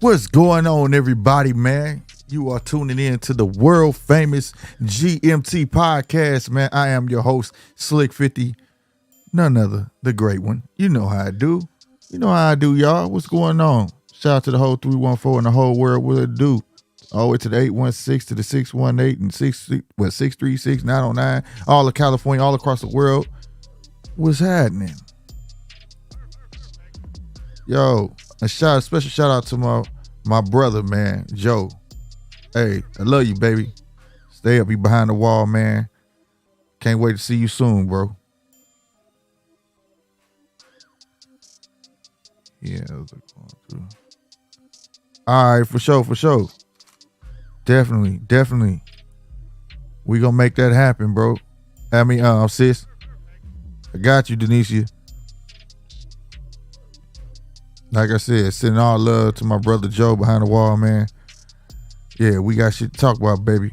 What's going on, everybody, man? You are tuning in to the world famous GMT podcast, man. I am your host, Slick 50, none other, the great one. You know how I do. You know how I do, y'all. What's going on? Shout out to the whole 314 and the whole world. What it do? All the way to the 816, to the 618, and 636, 909, all of California, all across the world. What's happening? Yo, a special shout out to my brother, man, Joe. Hey, I love you, baby. Stay up, be behind the wall, man. Can't wait to see you soon, bro. Yeah, all right, for sure. Definitely. We gonna make that happen, bro. Sis. I got you, Denicia. Like I said, sending all love to my brother Joe behind the wall, man. Yeah, we got shit to talk about, baby.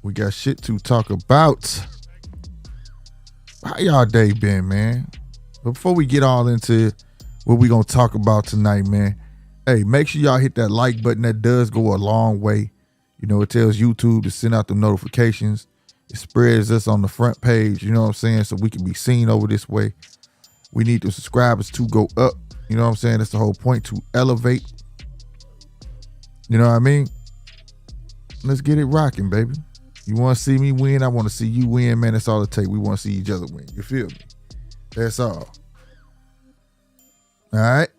We got shit to talk about. How y'all day been, man? But before we get all into what we gonna talk about tonight, man, hey, make sure y'all hit that like button. That does go a long way. You know, it tells YouTube to send out the notifications. It spreads us on the front page, you know what I'm saying, so we can be seen over this way. We need the subscribers to go up. You know what I'm saying? That's the whole point, to elevate. You know what I mean? Let's get it rocking, baby. You want to see me win? I want to see you win, man. That's all it takes. We want to see each other win. You feel me? That's all. All right?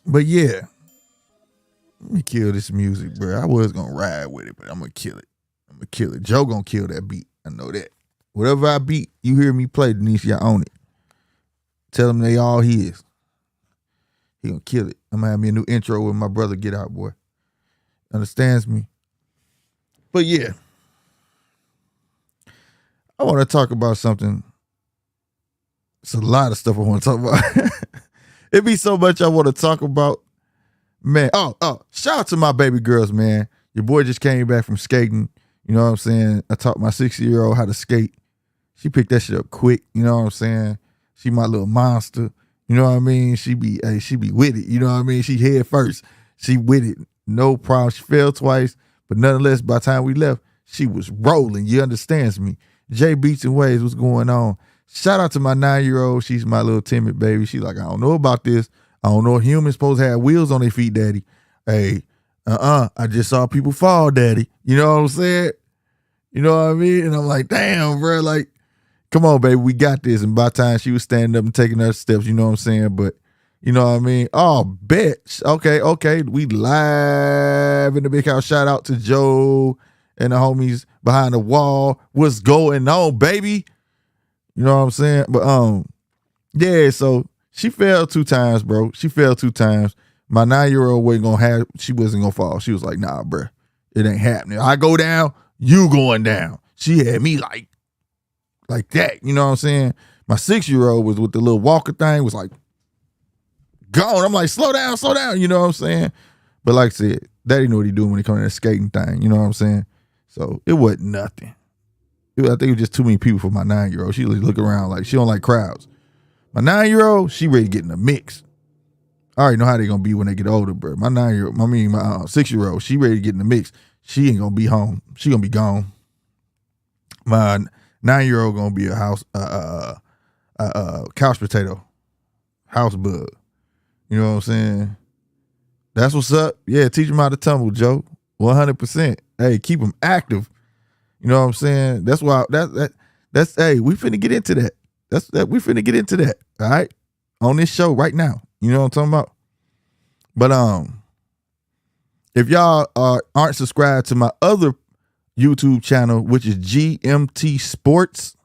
But yeah. Let me kill this music, bro. I was going to ride with it, but I'm going to kill it. Joe going to kill that beat. I know that. Whatever I beat, you hear me play, Denise, y'all own it. Tell them they all his. He gonna kill it. I'm gonna have me a new intro with my brother Get Out Boy. Understands me? But yeah. I want to talk about something. It's a lot of stuff I want to talk about. It be so much I want to talk about. Man, shout out to my baby girls, man. Your boy just came back from skating. You know what I'm saying? I taught my 6-year-old how to skate. She picked that shit up quick. You know what I'm saying? She my little monster. You know what I mean? She be with it. You know what I mean? She head first. She with it. No problem. She fell twice. But nonetheless, by the time we left, she was rolling. You understands me? J Beats and Waves, what's going on? Shout out to my 9-year-old. She's my little timid baby. She like, I don't know about this. I don't know if humans supposed to have wheels on their feet, daddy. Hey, I just saw people fall, daddy. You know what I'm saying? You know what I mean? And I'm like, damn, bro, like, come on, baby, we got this. And by the time she was standing up and taking her steps, you know what I'm saying? But, you know what I mean? Oh, bet. Okay. We live in the big house. Shout out to Joe and the homies behind the wall. What's going on, baby? You know what I'm saying? But, yeah, so she fell 2 times, bro. She fell 2 times. My 9-year-old she wasn't going to fall. She was like, nah, bro, it ain't happening. I go down, you going down. She had me like that, you know what I'm saying? My 6-year-old was with the little walker thing, was like, gone. I'm like, slow down, you know what I'm saying? But like I said, daddy knew what he doing when he come in that skating thing, you know what I'm saying? So it wasn't nothing. I think it was just too many people for my 9-year-old. She look around like she don't like crowds. My 9-year-old, she ready to get in the mix. I already know how they gonna be when they get older, bro. My 6-year-old, she ready to get in the mix. She ain't gonna be home. She gonna be gone. My 9-year-old gonna be a couch potato, house bug. You know what I'm saying? That's what's up. Yeah, teach them how to tumble, Joe. 100%. Hey, keep them active. You know what I'm saying? That's why that's hey, we finna get into that. We finna get into that. All right, on this show right now. You know what I'm talking about? But if y'all aren't subscribed to my other YouTube channel, which is GMT Sports.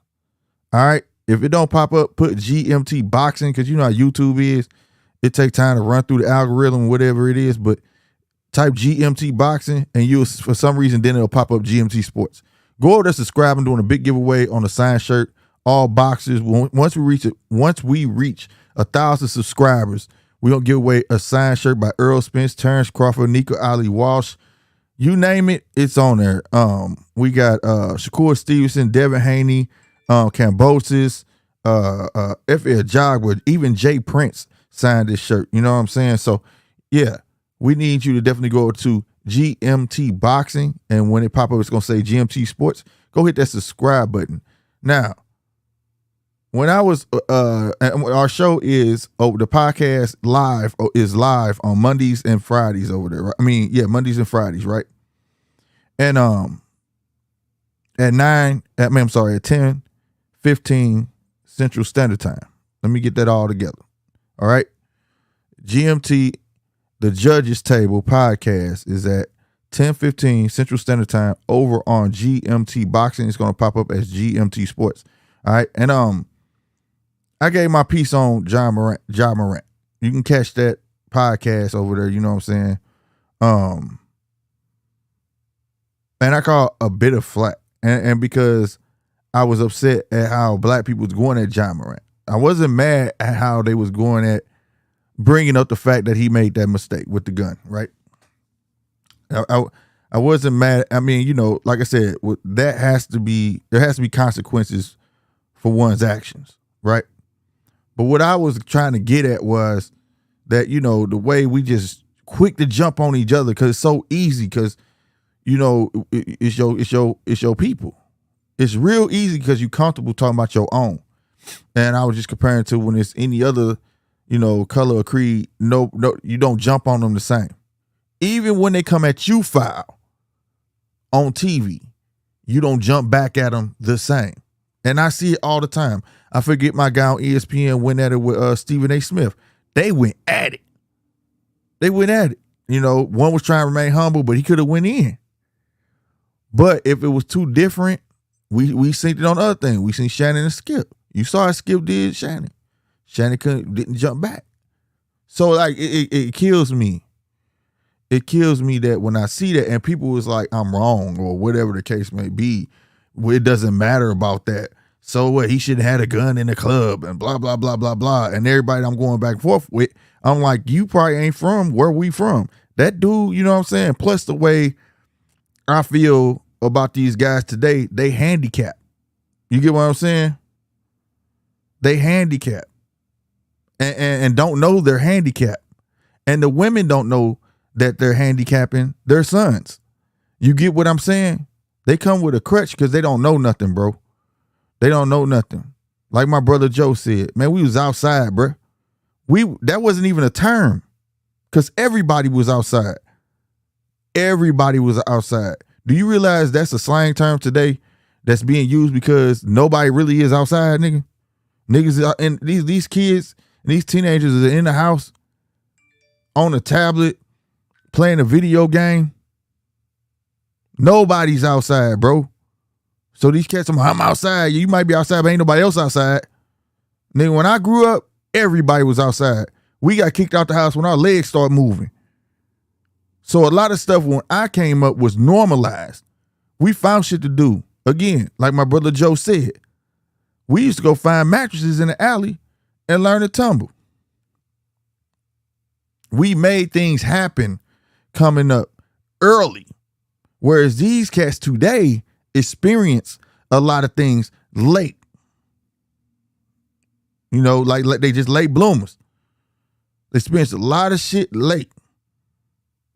All right. If it don't pop up, put GMT Boxing, because you know how YouTube is. It takes time to run through the algorithm, whatever it is. But type GMT Boxing, and you'll, for some reason, then it'll pop up GMT Sports. Go over there, subscribe. I'm doing a big giveaway on a signed shirt, all boxes. Once we reach 1,000 subscribers, we're gonna give away a signed shirt by Earl Spence, Terrence Crawford, Nico Ali Walsh. You name it, it's on there. We got Shakur Stevenson, Devin Haney, Cambosis, F.L. Jogwood, even Jay Prince signed this shirt. You know what I'm saying? So, yeah, we need you to definitely go to GMT Boxing. And when it pop up, it's going to say GMT Sports. Go hit that subscribe button. Now, when I was, our show is, the podcast is live on Mondays and Fridays over there. Right? I mean, yeah, Mondays and Fridays, right? And at 10:15 Central Standard Time. Let me get that all together. All right. GMT, the Judges Table podcast is at 10:15 Central Standard Time over on GMT Boxing. It's going to pop up as GMT Sports. All right. And I gave my piece on Ja Morant. You can catch that podcast over there. You know what I'm saying? And I caught a bit of flack. And because I was upset at how black people was going at Ja Morant. I wasn't mad at how they was going at bringing up the fact that he made that mistake with the gun, right? I wasn't mad. I mean, you know, like I said, there has to be consequences for one's actions, right? But what I was trying to get at was that, you know, the way we just quick to jump on each other because it's so easy because, you know, it's your people. It's real easy because you're comfortable talking about your own. And I was just comparing to when it's any other, you know, color or creed, no, you don't jump on them the same. Even when they come at you foul on TV, you don't jump back at them the same. And I see it all the time. I forget my guy on ESPN went at it with Stephen A. Smith. They went at it. You know, one was trying to remain humble, but he could have went in. But if it was too different, we seen it on other things. We seen Shannon and Skip. You saw how Skip did Shannon. Shannon didn't jump back. So like it kills me. It kills me that when I see that and people was like, I'm wrong or whatever the case may be, it doesn't matter about that. So what? He should have had a gun in the club and blah, blah, blah, blah, blah. And everybody I'm going back and forth with, I'm like, you probably ain't from where we from. That dude, you know what I'm saying? Plus the way I feel about these guys today, they handicap. You get what I'm saying? They handicap and don't know they're handicapped. And the women don't know that they're handicapping their sons. You get what I'm saying? They come with a crutch because they don't know nothing, bro. They don't know nothing. Like my brother Joe said, man, we was outside, bro. That wasn't even a term because everybody was outside. Everybody was outside. Do you realize that's a slang term today that's being used because nobody really is outside, nigga? Niggas and these kids and these teenagers are in the house on a tablet playing a video game. Nobody's outside, bro. So these cats, I'm outside. You might be outside, but ain't nobody else outside. Nigga, when I grew up, everybody was outside. We got kicked out the house when our legs started moving. So a lot of stuff when I came up was normalized. We found shit to do. Again, like my brother Joe said, we used to go find mattresses in the alley and learn to tumble. We made things happen coming up early. Whereas these cats today experience a lot of things late. You know, like they just late bloomers. They experience a lot of shit late.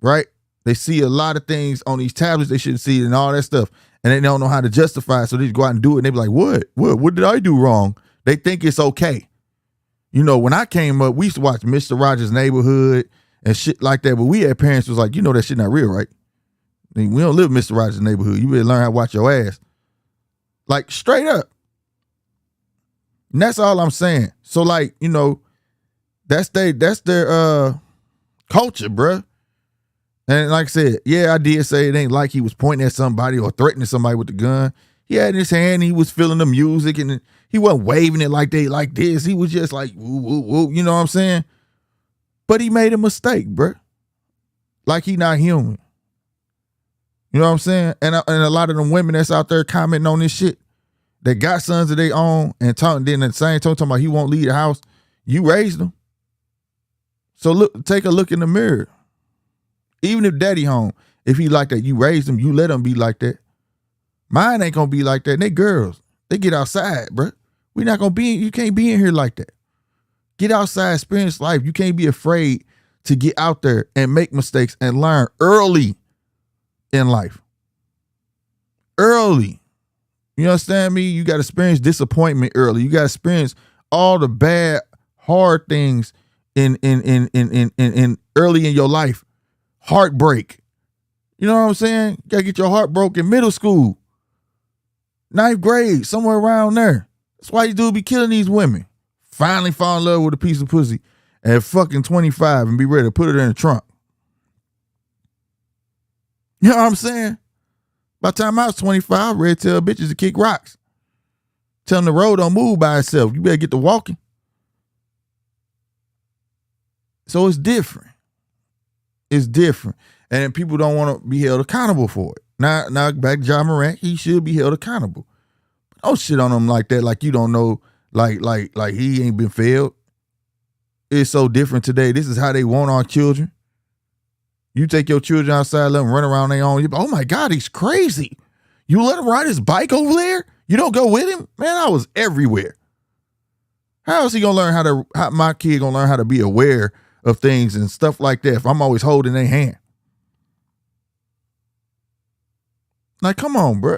Right? They see a lot of things on these tablets they shouldn't see and all that stuff. And they don't know how to justify it. So they just go out and do it. And they be like, what did I do wrong? They think it's okay. You know, when I came up, we used to watch Mr. Rogers' Neighborhood and shit like that. But we had parents who was like, you know that shit not real, right? I mean, we don't live in Mr. Rogers' Neighborhood. You better learn how to watch your ass. Like, straight up. And that's all I'm saying. So, like, you know, that's their culture, bruh. And like I said, yeah, I did say it ain't like he was pointing at somebody or threatening somebody with the gun. He had in his hand, he was feeling the music, and he wasn't waving it like they like this. He was just like, woo, woo, woo, you know what I'm saying? But he made a mistake, bruh. Like he not human. You know what I'm saying? And a lot of them women that's out there commenting on this shit, they got sons of their own and then at the same time talking about he won't leave the house. You raised them. So take a look in the mirror. Even if daddy home, if he like that, you raised him, you let him be like that. Mine ain't gonna be like that. And they girls, they get outside, bro. You can't be in here like that. Get outside, experience life. You can't be afraid to get out there and make mistakes and learn early in life. Early. You understand me? You got to experience disappointment early. You got to experience all the bad, hard things in early in your life. Heartbreak. You know what I'm saying? You got to get your heart broken middle school. 9th grade, somewhere around there. That's why you do be killing these women. Finally fall in love with a piece of pussy at fucking 25 and be ready to put it in the trunk. You know what I'm saying? By the time I was 25, I ready to tell bitches to kick rocks. Tell them the road don't move by itself. You better get to walking. So it's different. It's different. And people don't want to be held accountable for it. Now back to Ja Morant, he should be held accountable. But don't shit on him like that, like you don't know, like he ain't been failed. It's so different today. This is how they want our children. You take your children outside, let them run around their own. Oh my God, he's crazy. You let him ride his bike over there? You don't go with him? Man, I was everywhere. How is he gonna learn how my kid gonna learn how to be aware of things and stuff like that if I'm always holding their hand? Like, come on, bro.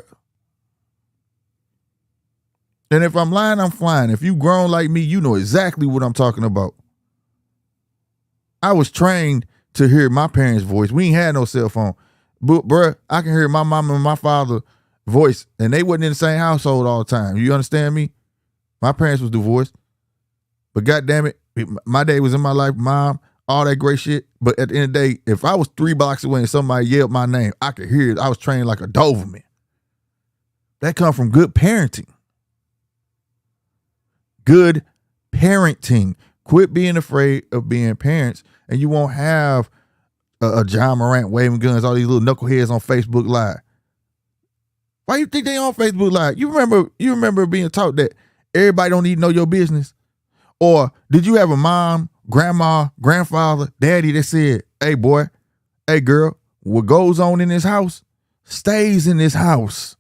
And if I'm lying, I'm flying. If you grown like me, you know exactly what I'm talking about. I was trained to hear my parents' voice. We ain't had no cell phone. But, bruh, I can hear my mama and my father voice, and they wasn't in the same household all the time. You understand me? My parents was divorced. But goddamn it, my dad was in my life, mom, all that great shit. But at the end of the day, if I was 3 blocks away and somebody yelled my name, I could hear it. I was trained like a Doberman. That come from good parenting. Good parenting. Quit being afraid of being parents, and you won't have a Ja Morant waving guns, all these little knuckleheads on Facebook Live. Why you think they on Facebook Live? You remember being taught that everybody don't need to know your business? Or did you have a mom, grandma, grandfather, daddy that said, hey boy, hey girl, what goes on in this house stays in this house?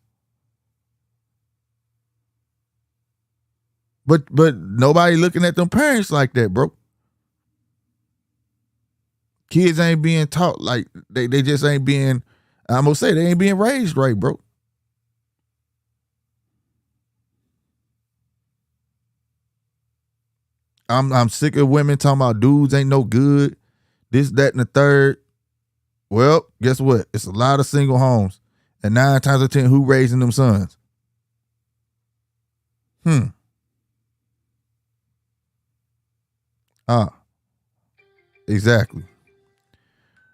But nobody looking at them parents like that, bro. Kids ain't being taught like they just ain't being, I'm gonna say they ain't being raised right, bro. I'm sick of women talking about dudes ain't no good, this, that, and the third. Well, guess what? It's a lot of single homes. And 9 times out of 10, who raising them sons? Exactly.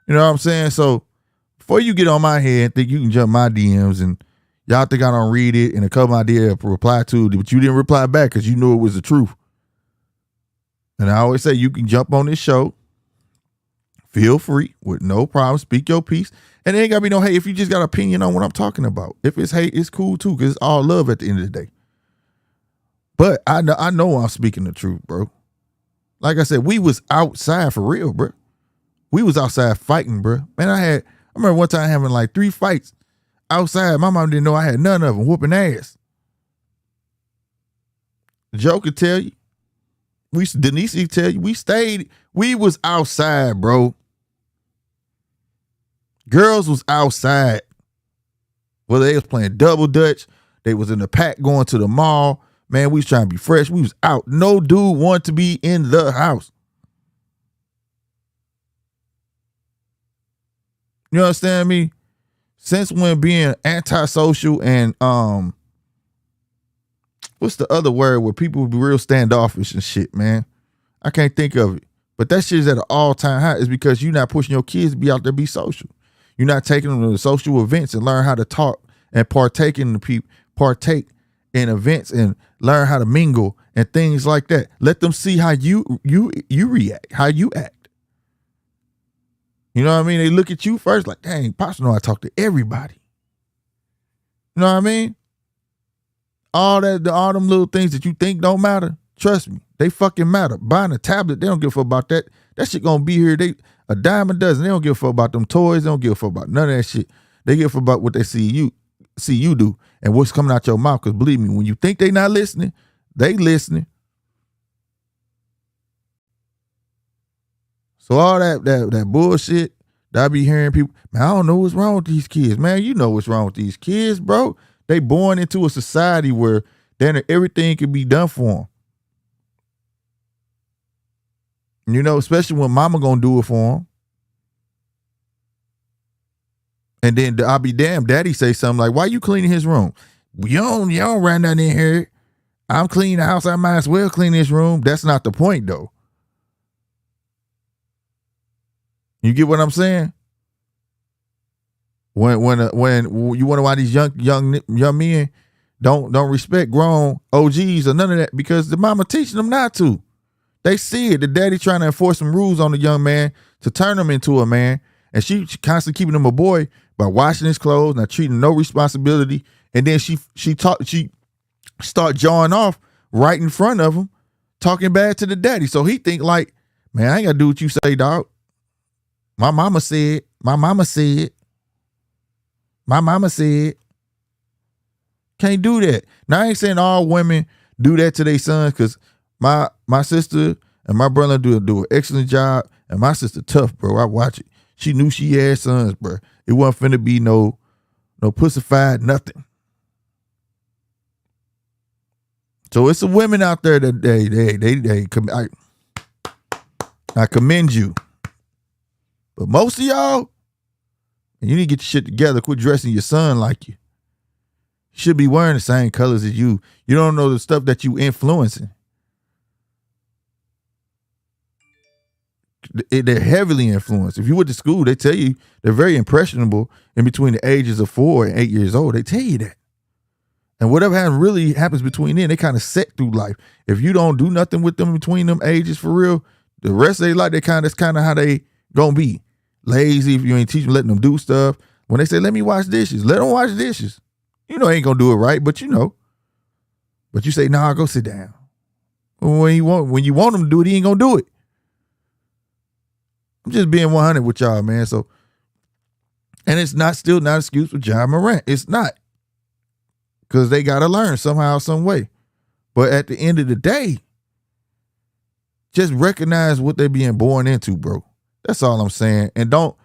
You know what I'm saying? So before you get on my head and think you can jump my DMs and y'all think I don't read it and a couple ideas to reply to, but you didn't reply back because you knew it was the truth. And I always say you can jump on this show. Feel free with no problem. Speak your piece. And it ain't got to be no hate if you just got an opinion on what I'm talking about. If it's hate, it's cool too because it's all love at the end of the day. But I know I'm speaking the truth, bro. Like I said, we was outside for real, bro. We was outside fighting, bro. Man, I remember one time having like 3 fights outside. My mom didn't know I had none of them, whooping ass. Joe could tell you. Denise could tell you. We was outside, bro. Girls was outside. Whether they was playing double dutch, they was in the pack going to the mall. Man, we was trying to be fresh. We was out. No dude wanted to be in the house. You understand me? Since when being antisocial and what's the other word where people be real standoffish and shit, man? I can't think of it. But that shit is at an all-time high is because you're not pushing your kids to be out there be social. You're not taking them to the social events and learn how to talk and partake in events and learn how to mingle and things like that. Let them see how you react, how you act. You know what I mean? They look at you first like, dang, Pops know I talk to everybody. You know what I mean? All them little things that you think don't matter, trust me, they fucking matter. Buying a tablet, they don't give a fuck about that. That shit gonna be here. They a dime a dozen. They don't give a fuck about them toys. They don't give a fuck about none of that shit. They give a fuck about what they see you do and what's coming out your mouth. Because believe me, when you think they not listening, they listening. So all that bullshit that I be hearing people, man, I don't know what's wrong with these kids. Man, you know what's wrong with these kids, bro. They born into a society where then everything can be done for them. You know, especially when mama gonna do it for them. And then I'll be damned, daddy say something like, why you cleaning his room? You don't run down in here. I'm cleaning the house. I might as well clean this room. That's not the point, though. You get what I'm saying? When you wonder why these young men don't respect grown OGs or none of that, because the mama teaching them not to. They see it. The daddy trying to enforce some rules on the young man to turn him into a man, and she constantly keeping him a boy by washing his clothes, not treating no responsibility, and then she start jawing off right in front of him, talking bad to the daddy. So he think like, man, I ain't gotta do what you say, dog. My mama said. Can't do that. Now, I ain't saying all women do that to their sons, because my sister and my brother do an excellent job, and my sister tough, bro. I watch it. She knew she had sons, bro. It wasn't finna be no pussified nothing. So it's some women out there that I commend you. But most of y'all, you need to get your shit together. Quit dressing your son like you. He should be wearing the same colors as you. You don't know the stuff that you influencing. They're heavily influenced. If you went to school, they tell you they're very impressionable in between the ages of 4 and 8 years old. They tell you that. And whatever really happens between then, they kind of set through life. If you don't do nothing with them between them ages for real, the rest of their life, that's kind of how they gonna be. Lazy if you ain't teaching, letting them do stuff. When they say, let me wash dishes, let them wash dishes. You know, ain't gonna do it right, but you know. But you say, nah, go sit down. When you want them to do it, he ain't gonna do it. I'm just being 100 with y'all, man. So, and it's still not an excuse for Ja Morant. It's not. Because they got to learn somehow, some way. But at the end of the day, just recognize what they're being born into, bro. That's all I'm saying. And don't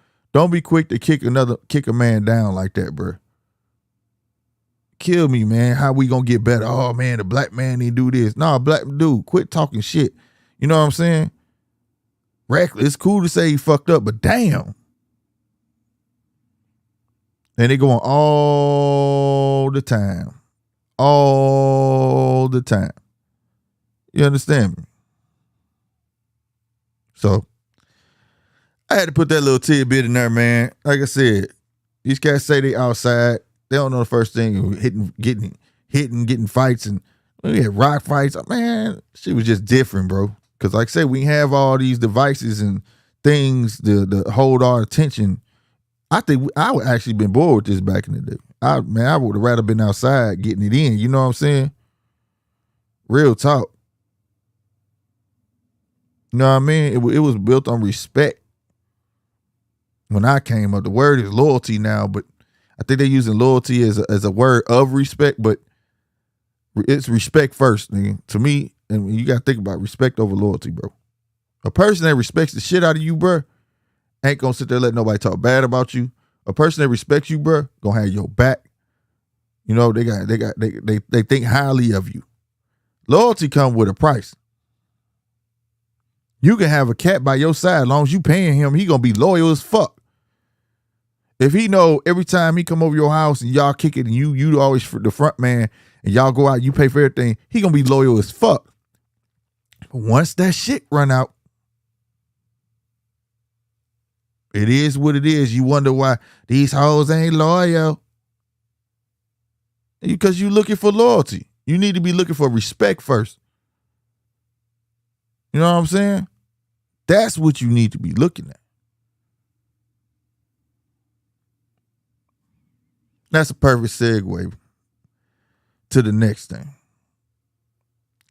be quick to kick a man down like that, bro. Kill me, man. How we gonna get better? Oh, man, the black man didn't do this. No, black dude, quit talking shit. You know what I'm saying? Reckless. It's cool to say he fucked up, but damn. And they going all the time. All the time. You understand me? So, I had to put that little tidbit in there, man. Like I said, these guys say they outside. They don't know the first thing. Getting fights. And we had rock fights. Man, shit was just different, bro. Because like I said, we have all these devices and things to hold our attention. I think I would actually been bored with this back in the day. I would have rather been outside getting it in. You know what I'm saying? Real talk. You know what I mean? It was built on respect. When I came up, the word is loyalty now, but I think they're using loyalty as a word of respect, but it's respect first, nigga. To me, and you got to think about respect over loyalty, bro. A person that respects the shit out of you, bro, ain't gonna sit there and let nobody talk bad about you. A person that respects you, bro, gonna have your back. You know, they think highly of you. Loyalty comes with a price. You can have a cat by your side as long as you paying him, he gonna be loyal as fuck. If he know every time he come over your house and y'all kick it and you always the front man and y'all go out, you pay for everything, he gonna be loyal as fuck. But once that shit run out, it is what it is. You wonder why these hoes ain't loyal. Because you looking for loyalty. You need to be looking for respect first. You know what I'm saying? That's what you need to be looking at. That's a perfect segue to the next thing.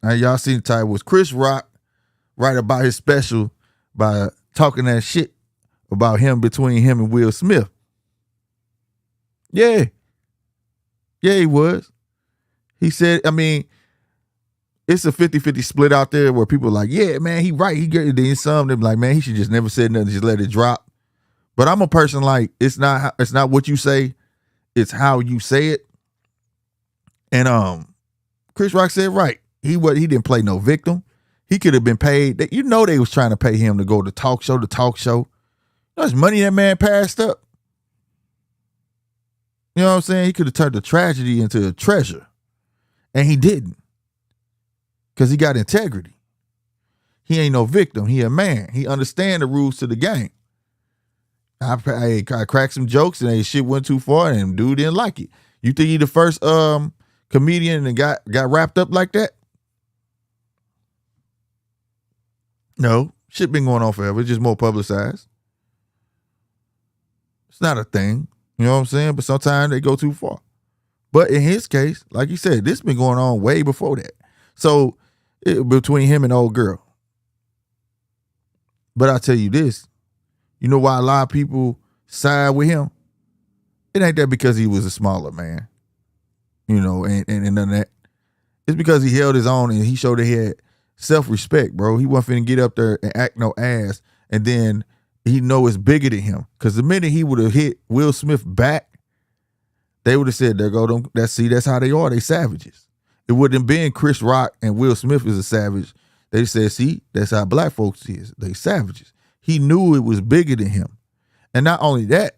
Now, y'all seen the title. Was Chris Rock right about his special by talking that shit about him between him and Will Smith? Yeah. Yeah, he was. He said, I mean, it's a 50-50 split out there where people are like, yeah, man, he right. He get it. Then some them like, man, he should just never said nothing, just let it drop. But I'm a person like it's not what you say, it's how you say it. And Chris Rock said right. He didn't play no victim. He could have been paid. They was trying to pay him to go to talk show to talk show. There's money that man passed up. You know what I'm saying? He could have turned the tragedy into a treasure. And he didn't. Because he got integrity. He ain't no victim. He a man. He understand the rules to the game. I cracked some jokes and shit went too far and dude didn't like it. You think he the first comedian that got wrapped up like that? No. Shit been going on forever. It's just more publicized. It's not a thing. You know what I'm saying? But sometimes they go too far. But in his case, like you said, this been going on way before that. So between him and old girl. But I'll tell you this. You know why a lot of people side with him? It ain't that because he was a smaller man. You know, and none of that. It's because he held his own and he showed that he had self-respect, bro. He wasn't finna get up there and act no ass and then he know it's bigger than him. Because the minute he would have hit Will Smith back, they would have said, there go them. That's how they are. They savages. It wouldn't have been Chris Rock and Will Smith is a savage. They said, see, that's how black folks is. They savages. He knew it was bigger than him. And not only that,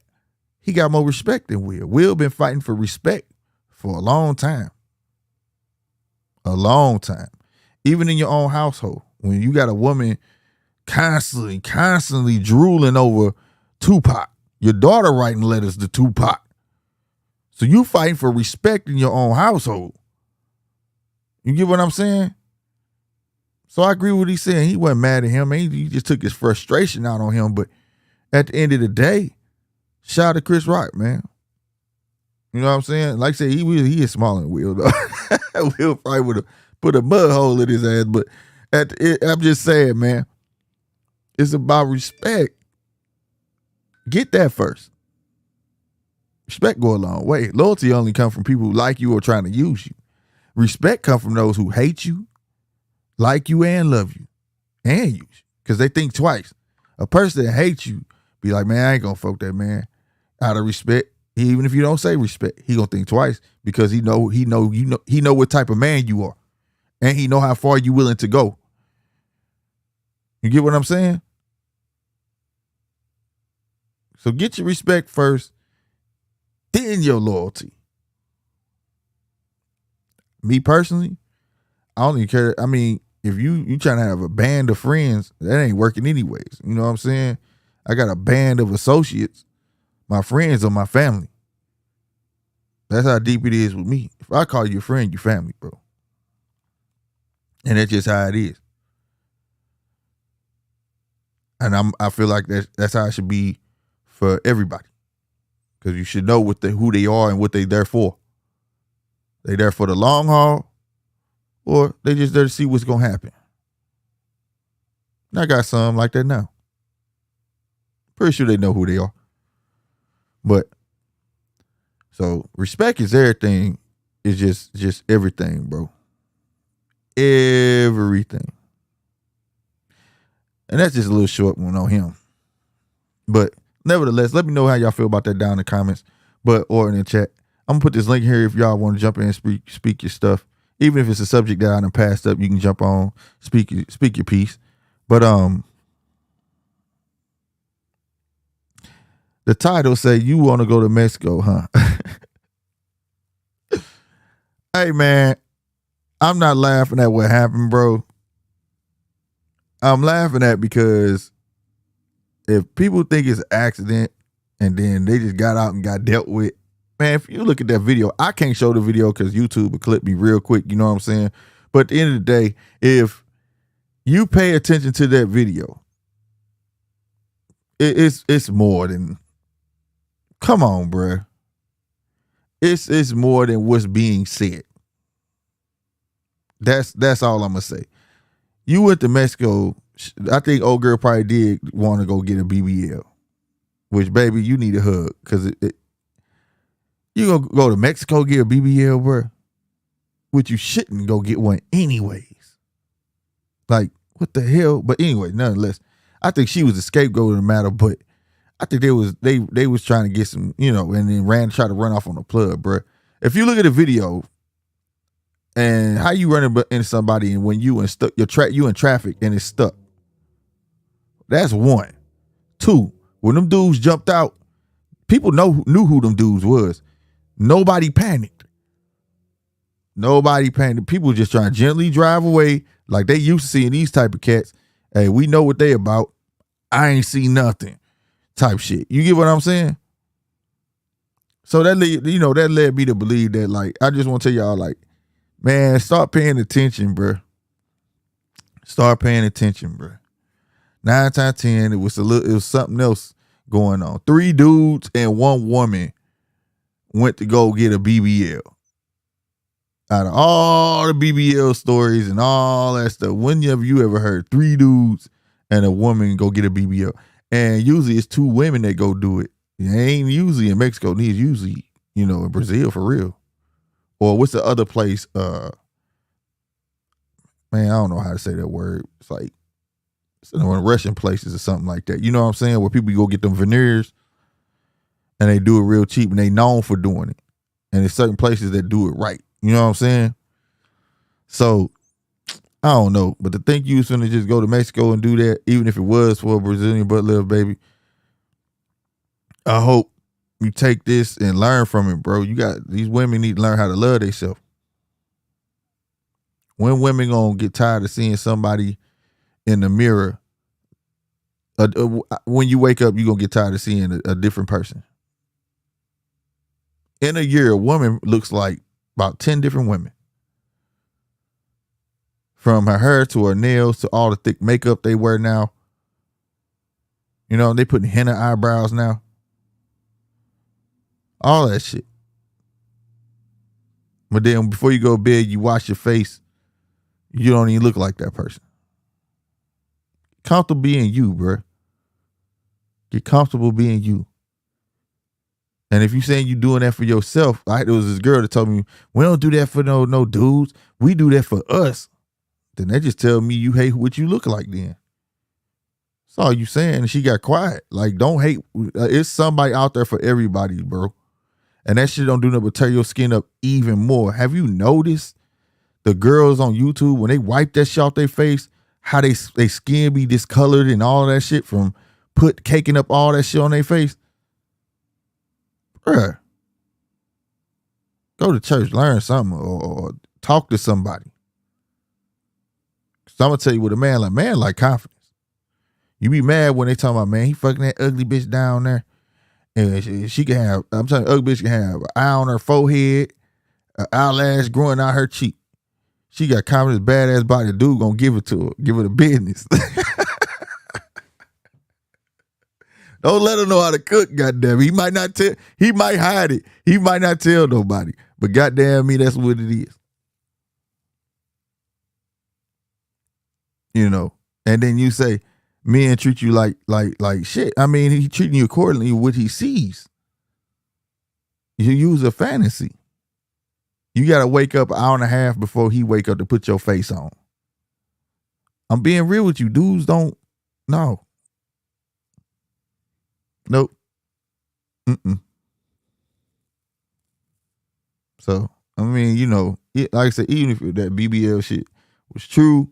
he got more respect than Will. Will been fighting for respect for a long time. A long time. Even in your own household, when you got a woman constantly drooling over Tupac, your daughter writing letters to Tupac. So you fighting for respect in your own household. You get what I'm saying? So I agree with what he's saying. He wasn't mad at him. He just took his frustration out on him. But at the end of the day, shout out to Chris Rock, man. You know what I'm saying? Like I said, he is smaller than Will, though. Will probably would have put a mud hole in his ass. But I'm just saying, man, it's about respect. Get that first. Respect go a long way. Loyalty only comes from people who like you or trying to use you. Respect comes from those who hate you, like you, and love you, and use you. Because they think twice. A person that hates you be like, man, I ain't gonna fuck that man. Out of respect, even if you don't say respect, he gonna think twice because he know what type of man you are. And he know how far you willing to go. You get what I'm saying? So get your respect first, then your loyalty. Me personally, I don't even care. I mean, if you trying to have a band of friends, that ain't working anyways. You know what I'm saying? I got a band of associates. My friends are my family. That's how deep it is with me. If I call you a friend, you family, bro. And that's just how it is. And I feel like that's how it should be for everybody. Because you should know who they are and what they there for. They there for the long haul, or they just there to see what's gonna happen. And I got some like that now. Pretty sure they know who they are. But so respect is everything. It's just everything, bro. Everything. And that's just a little short one on him. But nevertheless, let me know how y'all feel about that down in the comments, or in the chat. I'm gonna put this link here if y'all want to jump in and speak your stuff. Even if it's a subject that I done passed up, you can jump on, speak your piece. But the title say you want to go to Mexico, huh? Hey man, I'm not laughing at what happened, bro. I'm laughing at because if people think it's an accident and then they just got out and got dealt with, man, if you look at that video, I can't show the video because YouTube will clip me real quick, you know what I'm saying? But at the end of the day, if you pay attention to that video, it's more than, come on, bruh. It's more than what's being said. That's all I'm gonna say. You went to Mexico. I think old girl probably did want to go get a BBL, which, baby, you need a hug because you gonna go to Mexico get a BBL, bro? which you shouldn't go get one anyways. Like, what the hell? But anyway, nonetheless, I think she was the scapegoat of the matter, but I think they was trying to get some, and then try to run off on the plug, bro. If you look at the video and how you running into somebody and when you in traffic and it's stuck, that's one. Two, when them dudes jumped out, people knew who them dudes was. Nobody panicked. People just trying to gently drive away like they used to seeing these type of cats. Hey, we know what they about. I ain't seen nothing. Type shit. You get what I'm saying? So that led me to believe that, like, I just want to tell y'all, like, man, start paying attention, bro. Start paying attention, bro. 9 times 10, it was something else going on. 3 dudes and 1 woman went to go get a BBL. Out of all the BBL stories and all that stuff, when have you ever heard 3 dudes and a woman go get a BBL? And usually it's 2 women that go do it. It ain't usually in Mexico. It's usually, in Brazil for real. Or what's the other place? Man, I don't know how to say that word. It's like one of the Russian places or something like that. You know what I'm saying? Where people go get them veneers and they do it real cheap and they known for doing it. And there's certain places that do it right. You know what I'm saying? So I don't know, but to think you was finna just go to Mexico and do that, even if it was for a Brazilian butt lift, baby, I hope you take this and learn from it, bro. These women need to learn how to love themselves. When women gonna get tired of seeing somebody in the mirror, when you wake up, you gonna get tired of seeing a different person. In a year, a woman looks like about 10 different women. From her hair to her nails to all the thick makeup they wear now. They putting henna eyebrows now. All that shit. But then before you go to bed, you wash your face. You don't even look like that person. Comfortable being you, bro. Get comfortable being you. And if you saying you doing that for yourself, there was this girl that told me, we don't do that for no dudes. We do that for us. Then that just tell me you hate what you look like then. That's all you saying. And she got quiet. Like, don't hate. It's somebody out there for everybody, bro. And that shit don't do nothing but tear your skin up even more. Have you noticed the girls on YouTube, when they wipe that shit off their face, how they skin be discolored and all that shit from caking up all that shit on their face? Bruh. Go to church, learn something, or talk to somebody. So I'm gonna tell you what a man like confidence. You be mad when they talking about, man, he fucking that ugly bitch down there. And she can have, I'm telling you, ugly bitch can have an eye on her forehead, an eyelash growing out her cheek. She got confidence, badass body. The dude gonna give it to her, give her the business. Don't let her know how to cook, goddamn. He might not tell, he might hide it. He might not tell nobody. But goddamn me, that's what it is. And then you say, men treat you like shit. I mean, he treating you accordingly with what he sees. You use a fantasy. You got to wake up an hour and a half before he wake up to put your face on. I'm being real with you. Dudes don't, no. Nope. Mm-mm. So, I mean, like I said, even if that BBL shit was true,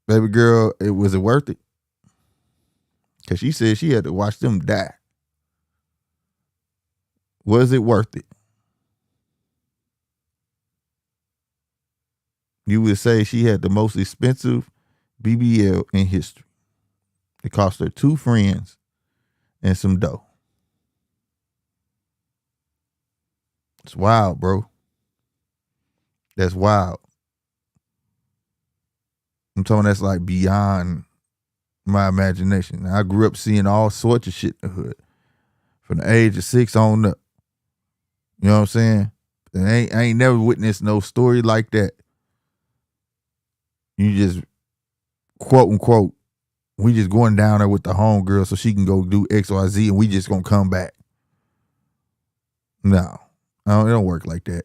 baby girl, was it worth it? Because she said she had to watch them die. Was it worth it? You would say she had the most expensive BBL in history. It cost her 2 friends and some dough. It's wild, bro. That's wild. I'm talking that's like beyond my imagination. I grew up seeing all sorts of shit in the hood. From the age of 6 on up. You know what I'm saying? And I ain't never witnessed no story like that. You just, quote unquote, we just going down there with the homegirl so she can go do X, Y, Z and we just gonna come back. No, it don't work like that.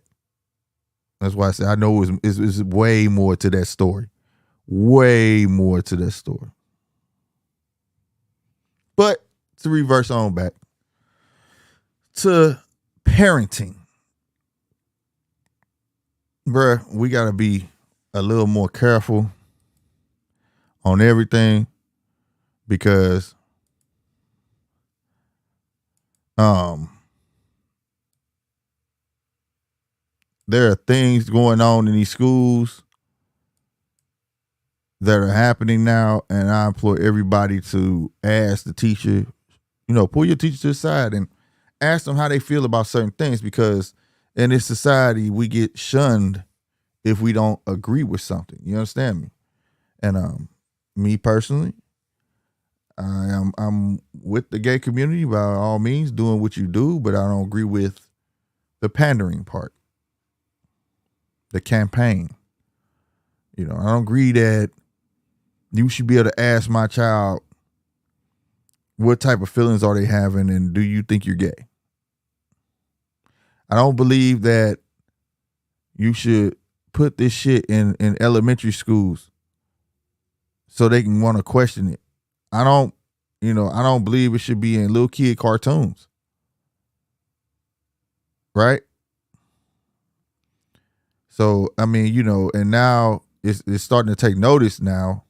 That's why I say I know it's way more to that story. Way more to that story. But to reverse on back to parenting. Bruh, we got to be a little more careful on everything because there are things going on in these schools that are happening now, and I implore everybody to ask the teacher, pull your teacher to the side and ask them how they feel about certain things, because in this society we get shunned if we don't agree with something. You understand me? And me personally, I'm with the gay community by all means, doing what you do, but I don't agree with the pandering part, the campaign. I don't agree that you should be able to ask my child what type of feelings are they having and do you think you're gay? I don't believe that you should put this shit in elementary schools so they can want to question it. I don't believe it should be in little kid cartoons. Right? So, I mean, and now it's starting to take notice now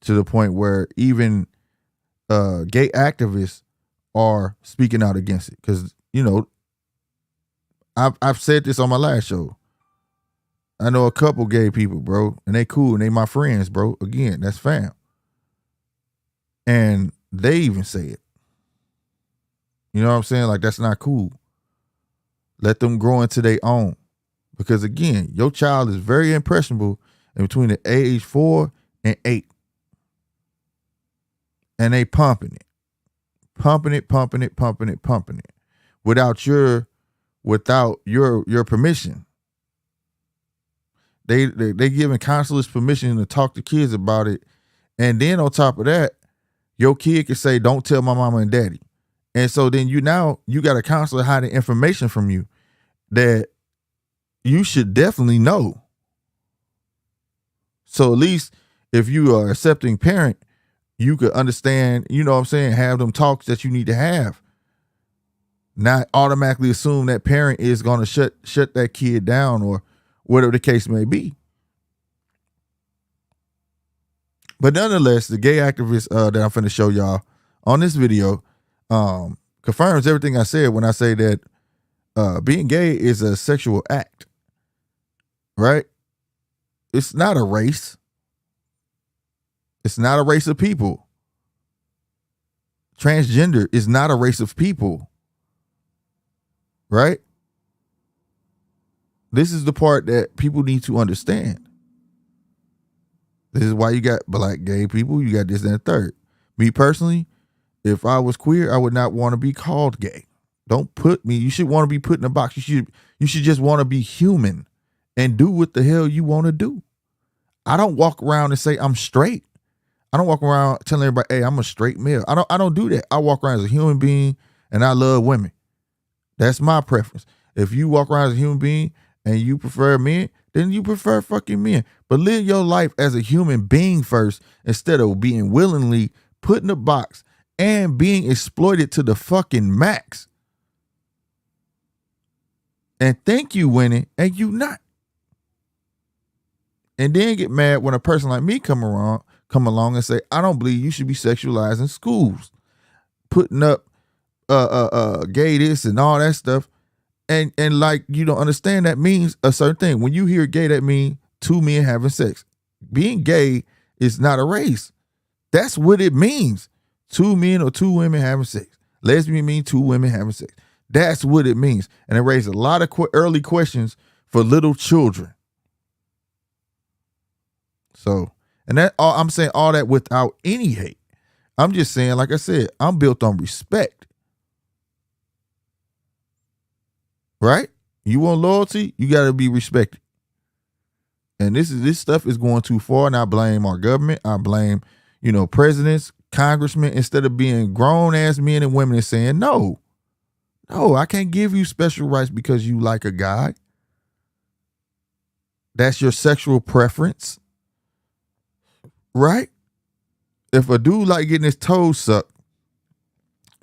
to the point where even gay activists are speaking out against it. Because, I've said this on my last show. I know a couple gay people, bro, and they cool and they my friends, bro. Again, that's fam. And they even say it. You know what I'm saying? Like, that's not cool. Let them grow into their own. Because again, your child is very impressionable in between the age 4 and 8. And they pumping it. Without your permission. They giving counselors permission to talk to kids about it. And then on top of that, your kid can say, don't tell my mama and daddy. And so then you got a counselor hiding information from you that you should definitely know. So at least if you are an accepting parent, you could understand, have them talks that you need to have. Not automatically assume that parent is going to shut that kid down or whatever the case may be. But nonetheless, the gay activist that I'm finna show y'all on this video confirms everything I said when I say that being gay is a sexual act, right? It's not a race. It's not a race of people. Transgender is not a race of people, right? This is the part that people need to understand. This is why you got black gay people, you got this and the third. Me personally, if I was queer, I would not want to be called gay. Don't put me, you should want to be put in a box. You should just want to be human and do what the hell you want to do. I don't walk around and say I'm straight. I don't walk around telling everybody, hey, I'm a straight male. I don't do that. I walk around as a human being and I love women. That's my preference. If you walk around as a human being and you prefer men, then you prefer fucking men. But live your life as a human being first instead of being willingly put in a box and being exploited to the fucking max. And think you winning and you not. And then get mad when a person like me come along and say, I don't believe you should be sexualized in schools. Putting up gay this and all that stuff. And like, you don't understand that means a certain thing. When you hear gay, that means two men having sex. Being gay is not a race. That's what it means. Two men or two women having sex. Lesbian means two women having sex. That's what it means. And it raised a lot of early questions for little children. So, and that I'm saying all that without any hate. I'm just saying, like I said, I'm built on respect. Right? You want loyalty, you got to be respected. And this stuff is going too far, and I blame our government. I blame, presidents, congressmen, instead of being grown ass men and women and saying, no, I can't give you special rights because you like a guy. That's your sexual preference, right? If a dude like getting his toes sucked,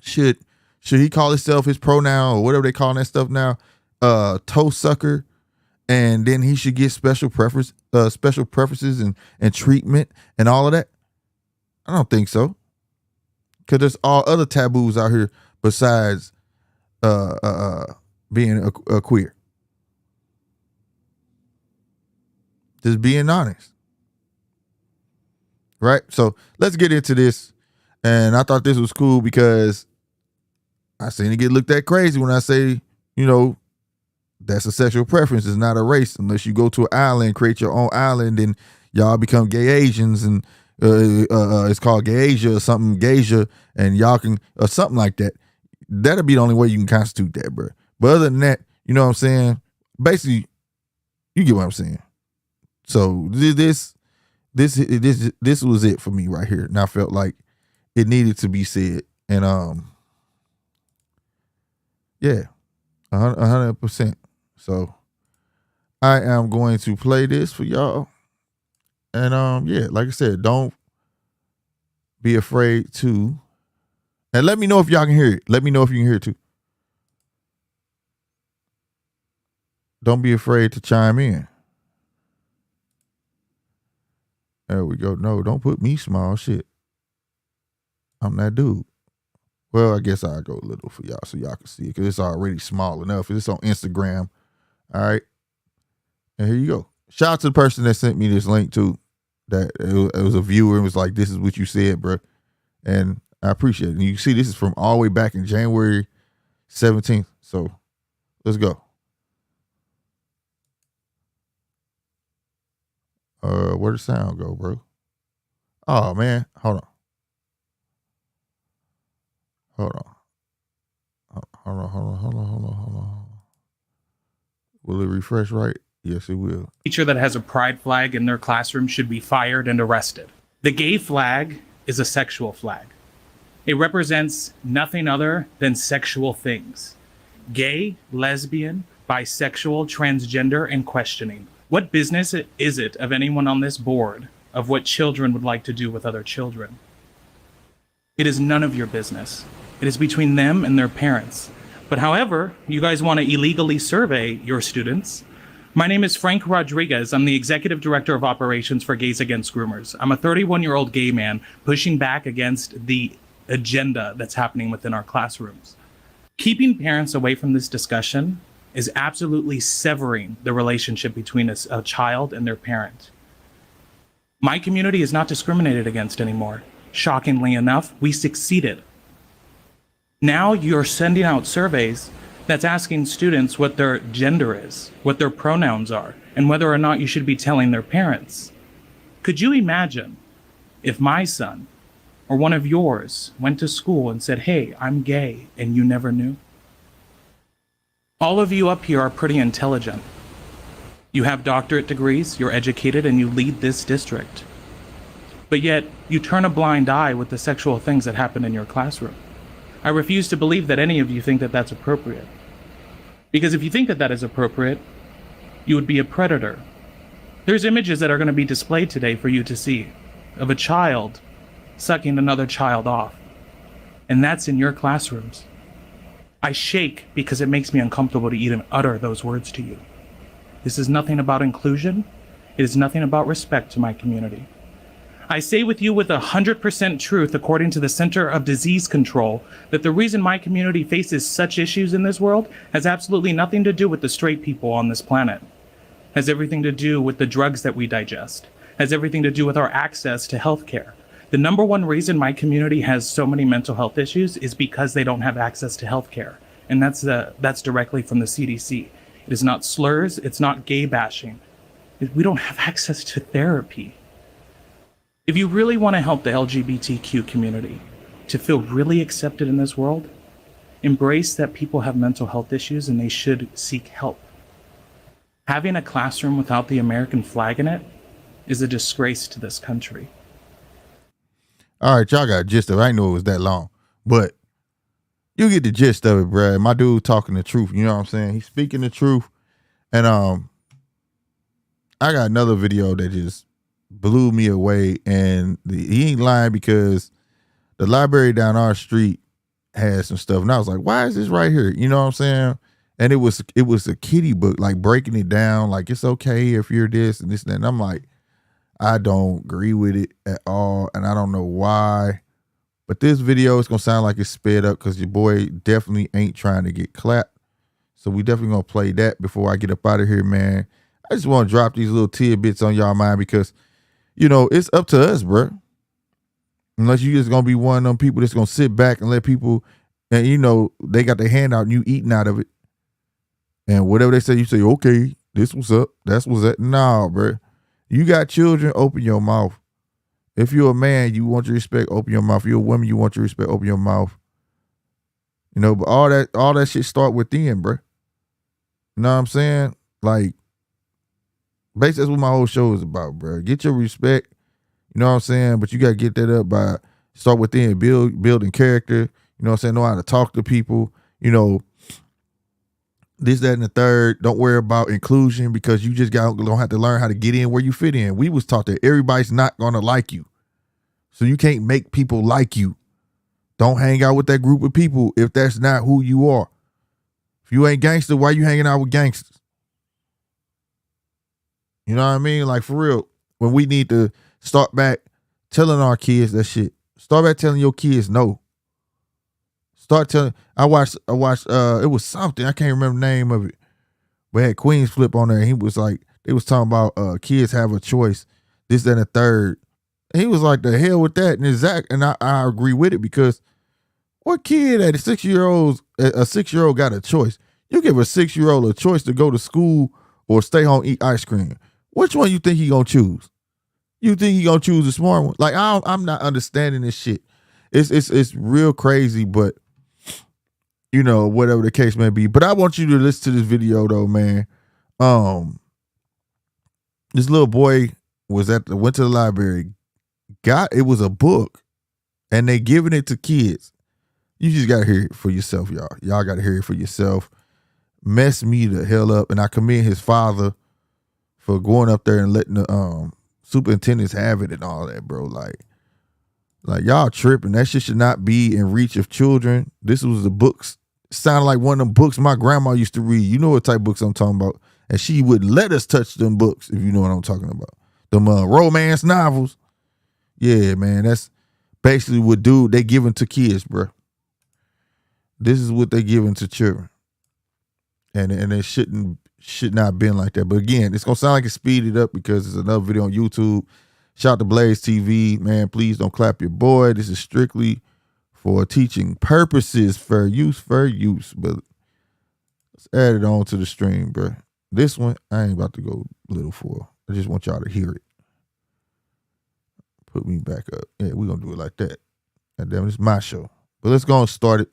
should he call himself his pronoun or whatever they call that stuff now, toe sucker, and then he should get special preferences and treatment and all of that? I don't think so. Because there's all other taboos out here besides being a queer. Just being honest. Right? So let's get into this. And I thought this was cool because I seen it get looked at crazy when I say, that's a sexual preference. It's not a race. Unless you go to an island, create your own island, and y'all become gay Asians, and it's called Gay Asia or something, Gasia, and y'all can, or something like that. That'll be the only way you can constitute that, bro. But other than that, you know what I'm saying? Basically, you get what I'm saying. So this was it for me right here, and I felt like it needed to be said. And yeah, 100%. So I am going to play this for y'all. And yeah, like I said, don't be afraid to. And let me know if y'all can hear it. Let me know if you can hear it too. Don't be afraid to chime in. There we go. No, don't put me small. Shit. I'm that dude. Well, I guess I'll go a little for y'all so y'all can see it because it's already small enough. It's on Instagram. All right. And here you go. Shout out to the person that sent me this link too. That it was a viewer and was like, this is what you said, bro. And I appreciate it. And you see, this is from all the way back in January 17th. So let's go. Where'd the sound go, bro? Oh man, hold on. Hold on. Will it refresh right? Yes, it will. Teacher that has a pride flag in their classroom should be fired and arrested. The gay flag is a sexual flag. It represents nothing other than sexual things. Gay, lesbian, bisexual, transgender, and questioning. What business is it of anyone on this board of what children would like to do with other children? It is none of your business. It is between them and their parents. But however, you guys want to illegally survey your students. My name is Frank Rodriguez. I'm the Executive Director of Operations for Gays Against Groomers. I'm a 31-year-old gay man pushing back against the agenda that's happening within our classrooms. Keeping parents away from this discussion is absolutely severing the relationship between a child and their parent. My community is not discriminated against anymore. Shockingly enough, we succeeded. Now you're sending out surveys that's asking students what their gender is, what their pronouns are, and whether or not you should be telling their parents. Could you imagine if my son or one of yours went to school and said, hey, I'm gay, and you never knew? All of you up here are pretty intelligent. You have doctorate degrees, you're educated, and you lead this district. But yet, you turn a blind eye with the sexual things that happen in your classroom. I refuse to believe that any of you think that that's appropriate. Because if you think that that is appropriate, you would be a predator. There's images that are going to be displayed today for you to see of a child sucking another child off. And that's in your classrooms. I shake because it makes me uncomfortable to even utter those words to you. This is nothing about inclusion. It is nothing about respect to my community. I say with you with 100% truth, according to the Center of Disease Control, that the reason my community faces such issues in this world has absolutely nothing to do with the straight people on this planet. Has everything to do with the drugs that we digest. Has everything to do with our access to healthcare. The number one reason my community has so many mental health issues is because they don't have access to healthcare. And that's directly from the CDC. It is not slurs, it's not gay bashing. We don't have access to therapy. If you really want to help the LGBTQ community to feel really accepted in this world, embrace that people have mental health issues and they should seek help. Having a classroom without the American flag in it is a disgrace to this country. All right, y'all got a gist of it. I didn't know it was that long, but you get the gist of it, bro. My dude talking the truth. You know what I'm saying? He's speaking the truth. And I got another video that just blew me away, and he ain't lying because the library down our street has some stuff, and I was like, why is this right here? You know what I'm saying? And it was a kiddie book, like breaking it down, like it's okay if you're this and this and that. And I'm like, I don't agree with it at all, and I don't know why. But this video is gonna sound like it's sped up because your boy definitely ain't trying to get clapped. So we definitely gonna play that before I get up out of here, man. I just want to drop these little tidbits on y'all mind because, you know, it's up to us, bro. Unless you just gonna be one of them people that's gonna sit back and let people, and you know, they got their hand out and you eating out of it. And whatever they say, you say, okay, this what's up. That's what's up. Nah, bro. You got children, open your mouth. If you're a man, you want your respect, open your mouth. If you're a woman, you want your respect, open your mouth. You know, but all that shit start within, bro. You know what I'm saying? Like, basically, that's what my whole show is about, bro. Get your respect. You know what I'm saying? But you got to get that up by start within, building character. You know what I'm saying? Know how to talk to people. You know, this, that, and the third. Don't worry about inclusion because you just gonna have to learn how to get in where you fit in. We was taught that everybody's not gonna like you. So you can't make people like you. Don't hang out with that group of people if that's not who you are. If you ain't gangster, why you hanging out with gangsters? You know what I mean? Like, for real, when we need to start back telling our kids that shit. Start back telling your kids no. Start telling. I watched. It was something, I can't remember the name of it, but it had Queen's Flip on there. And he was like, they was talking about kids have a choice, this, that, and the third. And he was like, the hell with that. And exact, and I agree with it because what kid at a 6-year-old got a choice? You give a 6-year-old a choice to go to school or stay home eat ice cream. Which one you think he gonna choose? You think he gonna choose the smart one? Like, I'm not understanding this shit. It's real crazy, but you know, whatever the case may be. But I want you to listen to this video though, man. This little boy went to the library, it was a book, and they giving it to kids. You just gotta hear it for yourself, y'all. Y'all gotta hear it for yourself. Mess me the hell up, and I commend his father for going up there and letting the superintendents have it and all that, bro. Like y'all tripping. That shit should not be in reach of children. This was the books. It sounded like one of them books my grandma used to read. You know what type of books I'm talking about. And she wouldn't let us touch them books, if you know what I'm talking about. Them romance novels. Yeah, man. That's basically what they giving to kids, bro. This is what they giving to children. And it should not been like that. But again, it's gonna sound like it's speeded up because there's another video on YouTube. Shout out to Blaze TV, man. Please don't clap your boy. This is strictly for teaching purposes, fair use. But let's add it on to the stream, bro. This one, I ain't about to go little for. I just want y'all to hear it. Put me back up. Yeah, we're gonna do it like that. And damn, it's my show. But let's go and start it.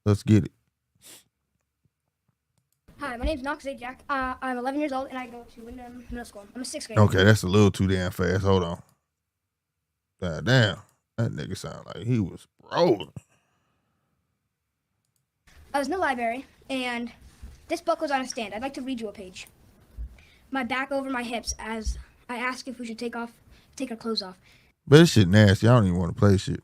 Let's get it. Hi, my name is Knox Zajac. I'm 11 years old and I go to Wyndham Middle School. I'm a 6th grader. Okay, that's a little too damn fast. Hold on. God damn. That nigga sound like he was rolling. I was in the library and this book was on a stand. I'd like to read you a page. My back over my hips as I ask if we should take our clothes off. But this shit nasty. I don't even want to play shit.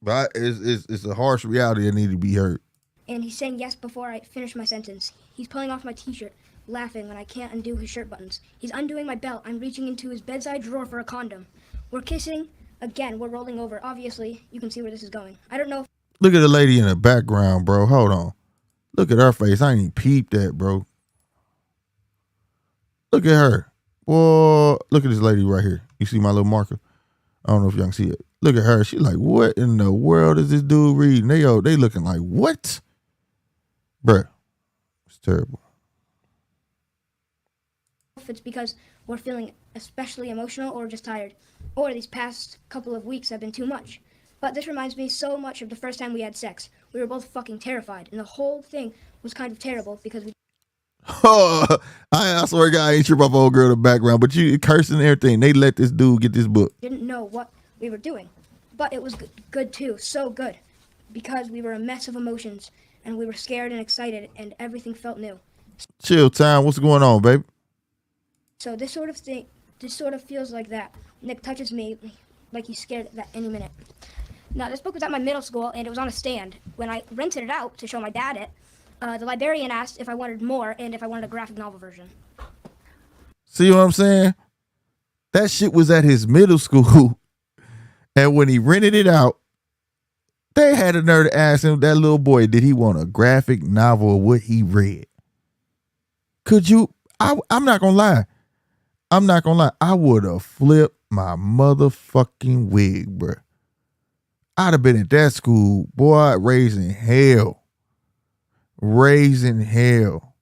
But it's a harsh reality that need to be heard. And he's saying yes before I finish my sentence. He's pulling off my t-shirt, laughing when I can't undo his shirt buttons. He's undoing my belt. I'm reaching into his bedside drawer for a condom. We're kissing. Again, we're rolling over. Obviously, you can see where this is going. I don't know if... Look at the lady in the background, bro. Hold on. Look at her face. I ain't even peeped that, bro. Look at her. Boy, look at this lady right here. You see my little marker? I don't know if y'all can see it. Look at her. She like, what in the world is this dude reading? They looking like, what? Bruh, it's terrible. If it's because we're feeling especially emotional or just tired, or these past couple of weeks have been too much. But this reminds me so much of the first time we had sex. We were both fucking terrified, and the whole thing was kind of terrible because we... Oh, I swear to God, I ain't sure about old girl in the background, but you cursing and everything. They let this dude get this book. Didn't know what we were doing, but it was good too, so good, because we were a mess of emotions, and we were scared and excited, and everything felt new. Chill time. What's going on, baby? So this sort of feels like that. Nick touches me like he's scared at any minute. Now, this book was at my middle school, and it was on a stand. When I rented it out to show my dad it, the librarian asked if I wanted more and if I wanted a graphic novel version. See what I'm saying? That shit was at his middle school. And when he rented it out, they had a nerve to ask him, that little boy, did he want a graphic novel of what he read? Could you? I'm not going to lie. I'm not going to lie. I would have flipped my motherfucking wig, bruh. I'd have been at that school, boy, raising hell. Raising hell.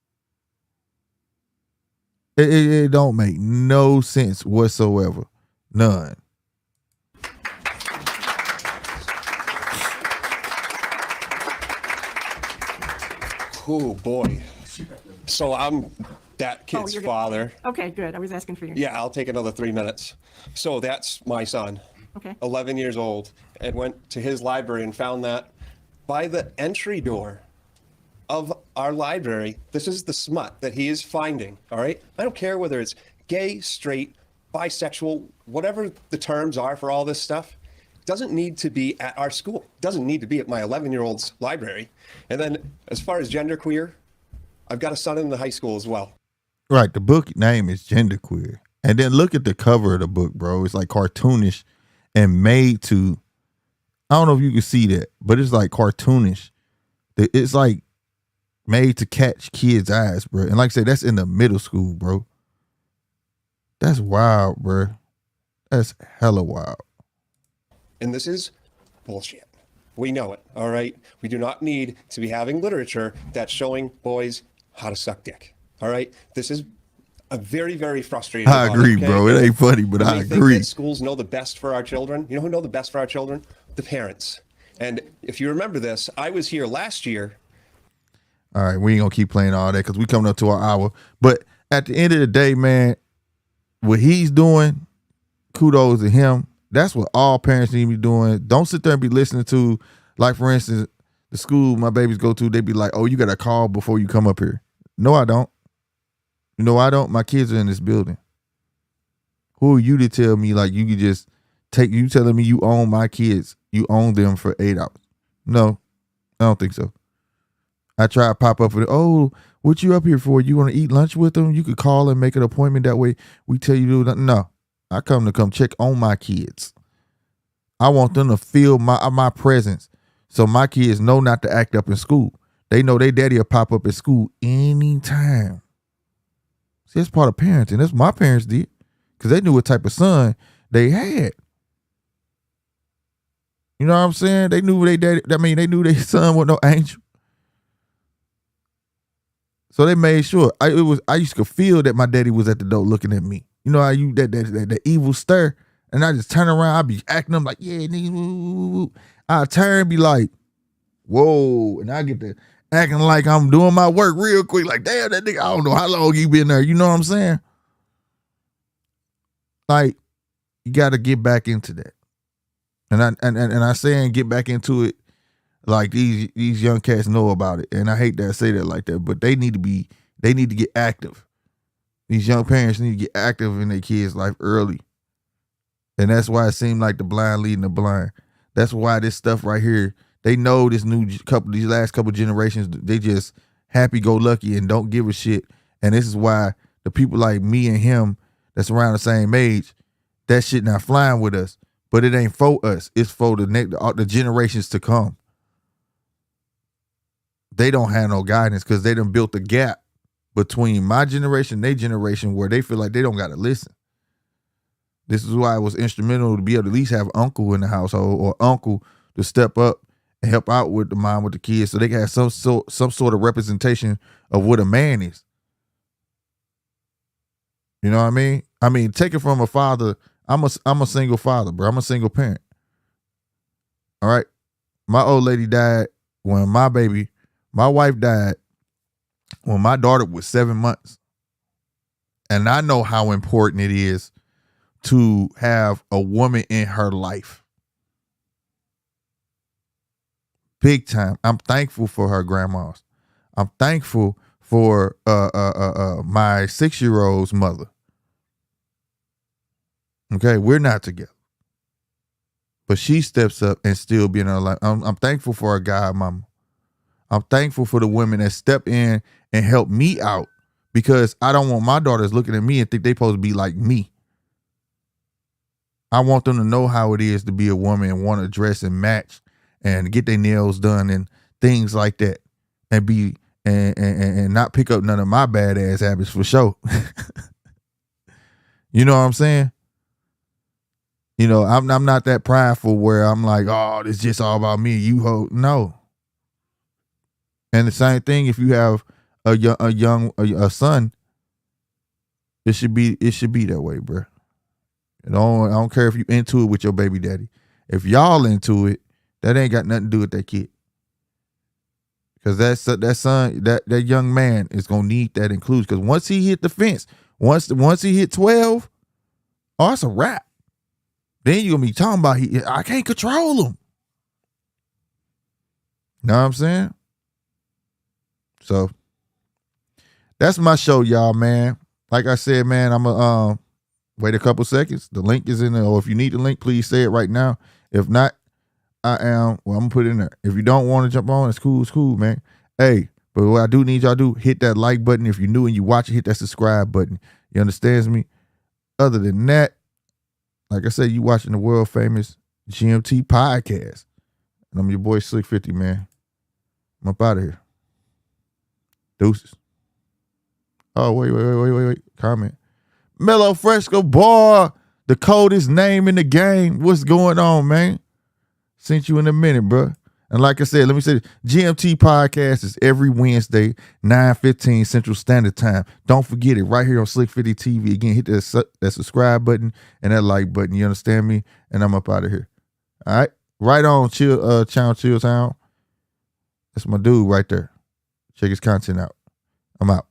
It don't make no sense whatsoever. None. Oh, boy. So I'm that kid's father. Okay, good. I was asking for your. Yeah, I'll take another 3 minutes. So that's my son, Okay. 11 years old, and went to his library and found that by the entry door of our library, this is the smut that he is finding, all right? I don't care whether it's gay, straight, bisexual, whatever the terms are for all this stuff. It doesn't need to be at our school. It doesn't need to be at my 11-year-old's library. And then as far as genderqueer, I've got a son in the high school as well. Right, the book name is Genderqueer. And then look at the cover of the book, bro. It's like cartoonish and made to, I don't know if you can see that, but it's like cartoonish. It's like made to catch kids' eyes, bro. And like I said, that's in the middle school, bro. That's wild, bro. That's hella wild. And this is bullshit. We know it, all right? We do not need to be having literature that's showing boys how to suck dick, all right? This is a very, very frustrating. I agree, bro. It ain't funny, but I agree. Think that schools know the best for our children. You know who know the best for our children? The parents. And if you remember this, I was here last year. All right, we ain't gonna keep playing all that because we coming up to our hour. But at the end of the day, man, what he's doing, kudos to him. That's what all parents need to be doing. Don't sit there and be listening to, like, for instance, the school my babies go to, they be like, oh, you got to call before you come up here. No, I don't. No, I don't. My kids are in this building. Who are you to tell me, like, you could just take, you telling me you own my kids, you own them for 8 hours? No, I don't think so. I try to pop up with, oh, what you up here for? You want to eat lunch with them? You could call and make an appointment. That way we tell you to do nothing. No, I come to check on my kids. I want them to feel my presence so my kids know not to act up in school. They know their daddy will pop up at school anytime. See, that's part of parenting. That's what my parents did because they knew what type of son they had. You know what I'm saying? They knew their daddy. I mean, they knew their son was no angel. So they made sure. I used to feel that my daddy was at the door looking at me. You know how you that evil stare, and I just turn around. I be acting up like, yeah, nigga, woo, woo. I turn and be like, whoa, and I get to acting like I'm doing my work real quick. Like, damn, that nigga, I don't know how long he been there. You know what I'm saying? Like, you got to get back into that, and I saying get back into it. Like these young cats know about it, and I hate that I say that like that, but they need to get active. These young parents need to get active in their kids' life early, and that's why it seemed like the blind leading the blind. That's why this stuff right here, they know these last couple generations, they just happy go lucky and don't give a shit, and this is why the people like me and him that's around the same age, that shit not flying with us, but it ain't for us. It's for the generations to come. They don't have no guidance because they done built a gap between my generation and their generation where they feel like they don't got to listen. This is why it was instrumental to be able to at least have uncle in the household or uncle to step up and help out with the mom with the kids so they can have some sort of representation of what a man is. You know what I mean? I mean, take it from a father. I'm a single father, bro. I'm a single parent. All right. My old lady died when my wife died when my daughter was 7 months. And I know how important it is to have a woman in her life. Big time. I'm thankful for her grandmas. I'm thankful for my 6-year-old's mother. Okay, we're not together. But she steps up and still be in her life. I'm thankful for her God mama. I'm thankful for the women that step in and help me out, because I don't want my daughters looking at me and think they supposed to be like me. I want them to know how it is to be a woman and want to dress and match and get their nails done and things like that, and be and not pick up none of my badass habits for sure. You know what I'm saying? You know, I'm not that prideful where I'm like, oh, it's just all about me. You hold no. And the same thing if you have a son, it should be that way, bro. I don't care if you into it with your baby daddy. If y'all into it, that ain't got nothing to do with that kid. Because that son, that young man is gonna need that inclusion. Because once he hit the fence, once he hit 12, oh, it's a wrap. Then you're gonna be talking about I can't control him. Know what I'm saying? So that's my show, y'all, man. Like I said, man, I'm gonna wait a couple seconds. The link is in there. Or if you need the link, please say it right now. If not, I'm gonna put it in there. If you don't want to jump on, it's cool, man. Hey, but what I do need y'all to do, hit that like button. If you're new and you watch it, hit that subscribe button. You understands me? Other than that, like I said, you watching the world famous GMT podcast. And I'm your boy Slick 50, man. I'm up out of here. Deuces. Oh, wait. Comment. Mellow Fresco, boy, the coldest name in the game. What's going on, man? Sent you in a minute, bro. And like I said, let me say this. GMT podcast is every Wednesday, 9:15 Central Standard Time. Don't forget it, right here on Slick 50 TV. Again, hit that subscribe button and that like button. You understand me? And I'm up out of here. All right? Right on, Chill Town. That's my dude right there. Check his content out. I'm out.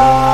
Bye.